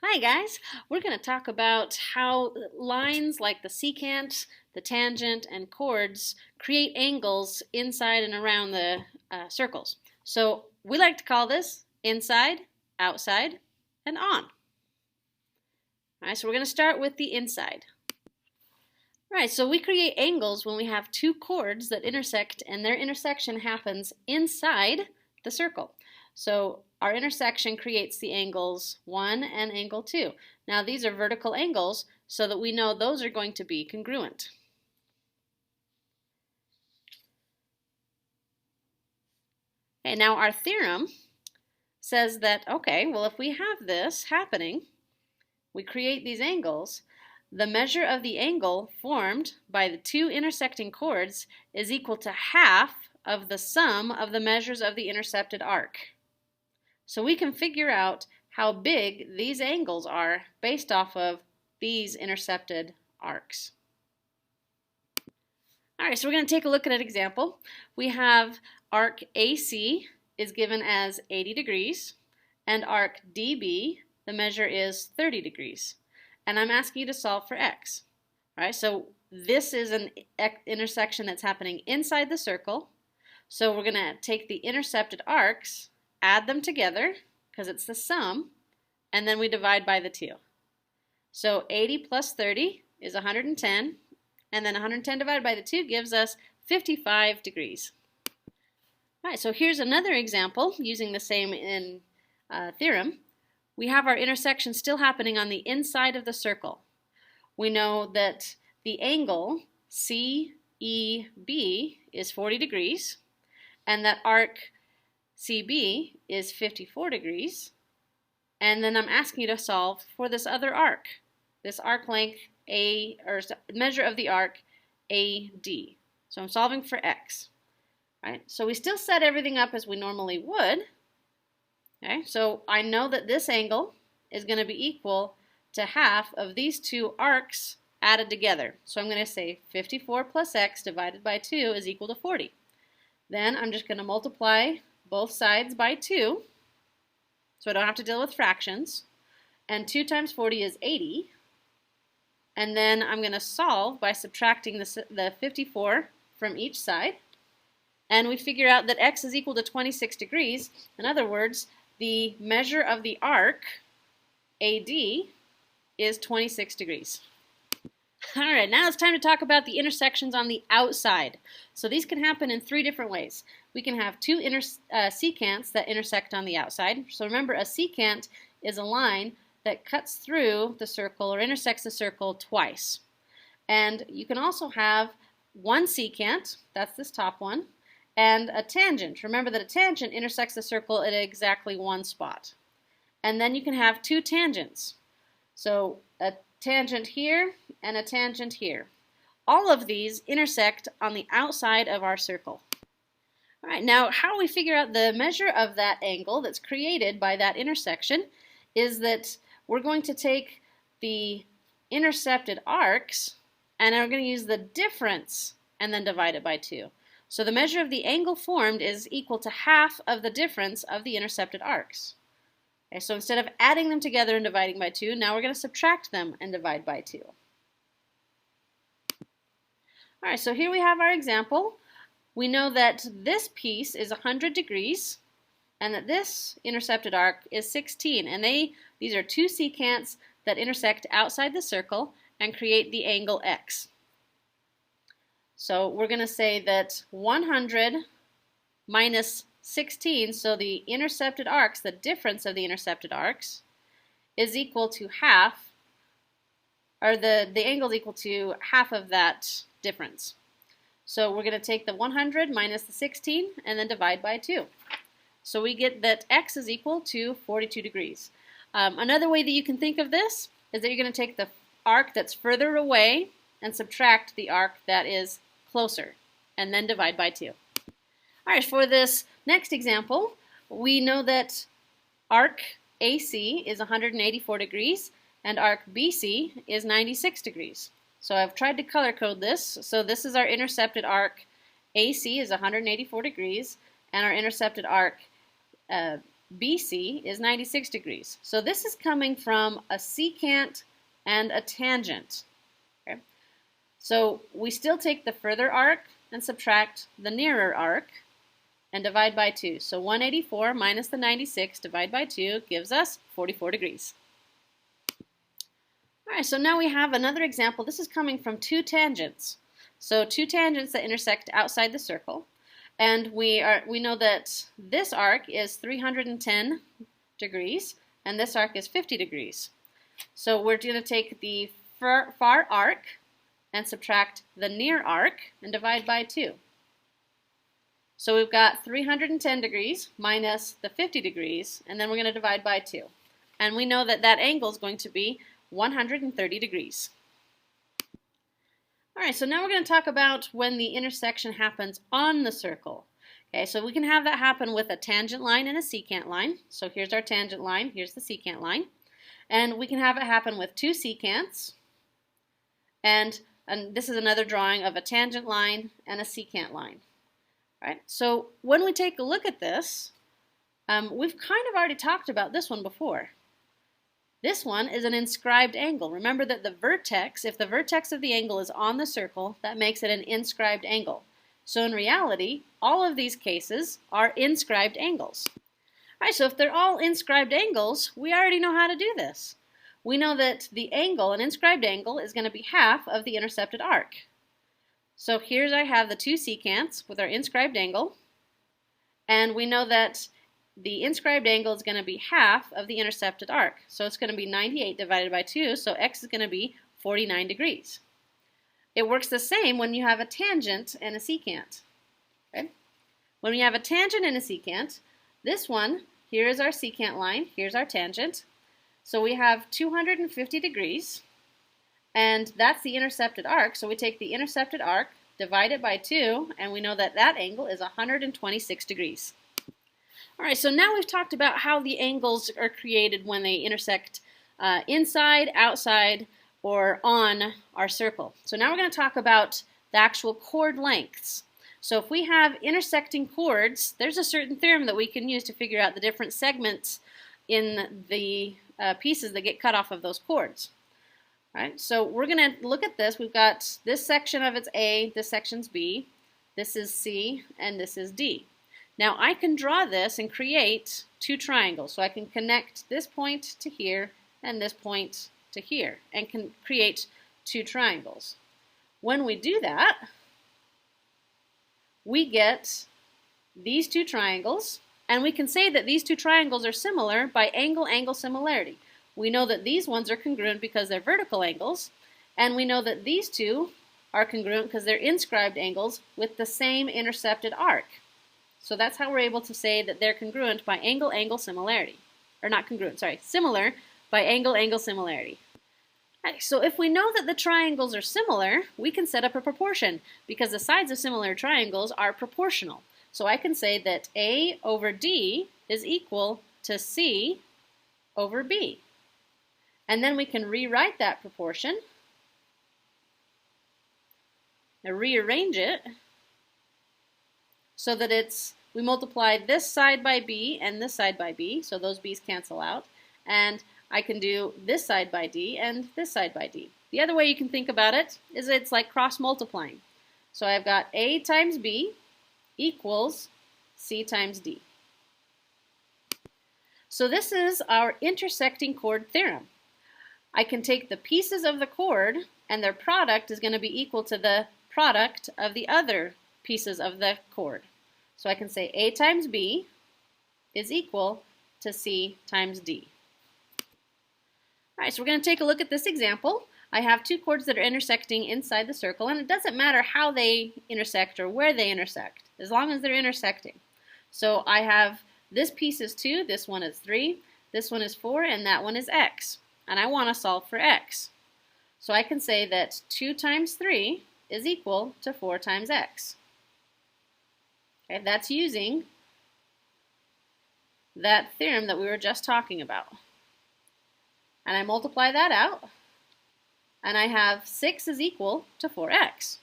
Hi guys, we're going to talk about how lines like the secant, the tangent, and chords create angles inside and around the circles. So we like to call this inside, outside, and on. All right, so we're going to start with the inside. All right, so we create angles when we have two chords that intersect and their intersection happens inside the circle. So our intersection creates the angles 1 and angle 2. Now these are vertical angles so that we know those are going to be congruent. Okay, now our theorem says that, okay, well if we have this happening, we create these angles, the measure of the angle formed by the two intersecting chords is equal to half of the sum of the measures of the intercepted arc. So we can figure out how big these angles are based off of these intercepted arcs. All right, so we're going to take a look at an example. We have arc AC is given as 80 degrees, and arc DB, the measure is 30 degrees. And I'm asking you to solve for x. All right, so this is an intersection that's happening inside the circle. So we're going to take the intercepted arcs, add them together, because it's the sum, and then we divide by the 2. So 80 plus 30 is 110, and then 110 divided by the 2 gives us 55 degrees. All right, so here's another example using the same in theorem. We have our intersection still happening on the inside of the circle. We know that the angle CEB is 40 degrees, and that arc CB is 54 degrees, and then I'm asking you to solve for this other arc, this arc length measure of the arc AD. So I'm solving for x. Right? So we still set everything up as we normally would. Okay? So I know that this angle is going to be equal to half of these two arcs added together. So I'm going to say 54 plus x divided by 2 is equal to 40. Then I'm just going to multiply both sides by 2, so I don't have to deal with fractions. And 2 times 40 is 80. And then I'm going to solve by subtracting the 54 from each side. And we figure out that x is equal to 26 degrees. In other words, the measure of the arc, AD, is 26 degrees. All right, now it's time to talk about the intersections on the outside. So these can happen in 3 different ways. We can have two secants that intersect on the outside. So remember, a secant is a line that cuts through the circle or intersects the circle twice. And you can also have one secant, that's this top one, and a tangent. Remember that a tangent intersects the circle at exactly one spot. And then you can have two tangents. So a tangent here and a tangent here. All of these intersect on the outside of our circle. All right, now how we figure out the measure of that angle that's created by that intersection is that we're going to take the intercepted arcs and we're going to use the difference and then divide it by 2. So the measure of the angle formed is equal to half of the difference of the intercepted arcs. Okay, so instead of adding them together and dividing by 2, now we're going to subtract them and divide by 2. All right, so here we have our example. We know that this piece is 100 degrees and that this intercepted arc is 16. And these are two secants that intersect outside the circle and create the angle x. So we're going to say that 100 minus 16, so the intercepted arcs, the difference of the intercepted arcs, is equal to half, or the angle is equal to half of that difference. So we're going to take the 100 minus the 16 and then divide by 2. So we get that x is equal to 42 degrees. Another way that you can think of this is that you're going to take the arc that's further away and subtract the arc that is closer, and then divide by 2. All right, for this next example, we know that arc AC is 184 degrees and arc BC is 96 degrees. So I've tried to color code this. So this is our intercepted arc AC is 184 degrees, and our intercepted arc BC is 96 degrees. So this is coming from a secant and a tangent. Okay? So we still take the further arc and subtract the nearer arc and divide by 2. So 184 minus the 96 divided by 2 gives us 44 degrees. All right, so now we have another example. This is coming from two tangents. So two tangents that intersect outside the circle. And we know that this arc is 310 degrees and this arc is 50 degrees. So we're going to take the far arc and subtract the near arc and divide by 2. So we've got 310 degrees minus the 50 degrees, and then we're going to divide by 2. And we know that that angle is going to be 130 degrees. All right, so now we're going to talk about when the intersection happens on the circle. Okay, so we can have that happen with a tangent line and a secant line. So here's our tangent line, here's the secant line. And we can have it happen with two secants. And this is another drawing of a tangent line and a secant line. All right, so when we take a look at this, we've kind of already talked about this one before. This one is an inscribed angle. Remember that the vertex, if the vertex of the angle is on the circle, that makes it an inscribed angle. So in reality, all of these cases are inscribed angles. All right, so if they're all inscribed angles, we already know how to do this. We know that the angle, an inscribed angle, is going to be half of the intercepted arc. So here's I have the two secants with our inscribed angle, and we know that the inscribed angle is going to be half of the intercepted arc. So it's going to be 98 divided by 2, so x is going to be 49 degrees. It works the same when you have a tangent and a secant. Okay? When we have a tangent and a secant, this one, here is our secant line, here's our tangent. So we have 250 degrees, and that's the intercepted arc. So we take the intercepted arc, divide it by 2, and we know that that angle is 126 degrees. All right, so now we've talked about how the angles are created when they intersect inside, outside, or on our circle. So now we're going to talk about the actual chord lengths. So if we have intersecting chords, there's a certain theorem that we can use to figure out the different segments in the pieces that get cut off of those chords. All right, so we're going to look at this. We've got this section of it's A, this section's B, this is C, and this is D. Now I can draw this and create two triangles. So I can connect this point to here and this point to here and can create two triangles. When we do that, we get these two triangles, and we can say that these two triangles are similar by angle-angle similarity. We know that these ones are congruent because they're vertical angles, and we know that these two are congruent because they're inscribed angles with the same intercepted arc. So that's how we're able to say that they're congruent by angle-angle similarity. Or not congruent, sorry, similar by angle-angle similarity. Okay, so if we know that the triangles are similar, we can set up a proportion because the sides of similar triangles are proportional. So I can say that A over D is equal to C over B. And then we can rewrite that proportion and rearrange it so that we multiply this side by B and this side by B, so those B's cancel out, and I can do this side by D and this side by D. The other way you can think about it is it's like cross multiplying. So I've got A times B equals C times D. So this is our intersecting chord theorem. I can take the pieces of the chord and their product is going to be equal to the product of the other pieces of the chord. So I can say A times B is equal to C times D. All right, so we're going to take a look at this example. I have two chords that are intersecting inside the circle, and it doesn't matter how they intersect or where they intersect, as long as they're intersecting. So I have this piece is 2, this one is 3, this one is 4, and that one is x. And I want to solve for x. So I can say that 2 times 3 is equal to 4 times x. Okay, that's using that theorem that we were just talking about. And I multiply that out, and I have 6 is equal to 4x.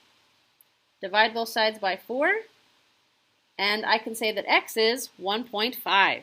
Divide both sides by 4, and I can say that x is 1.5.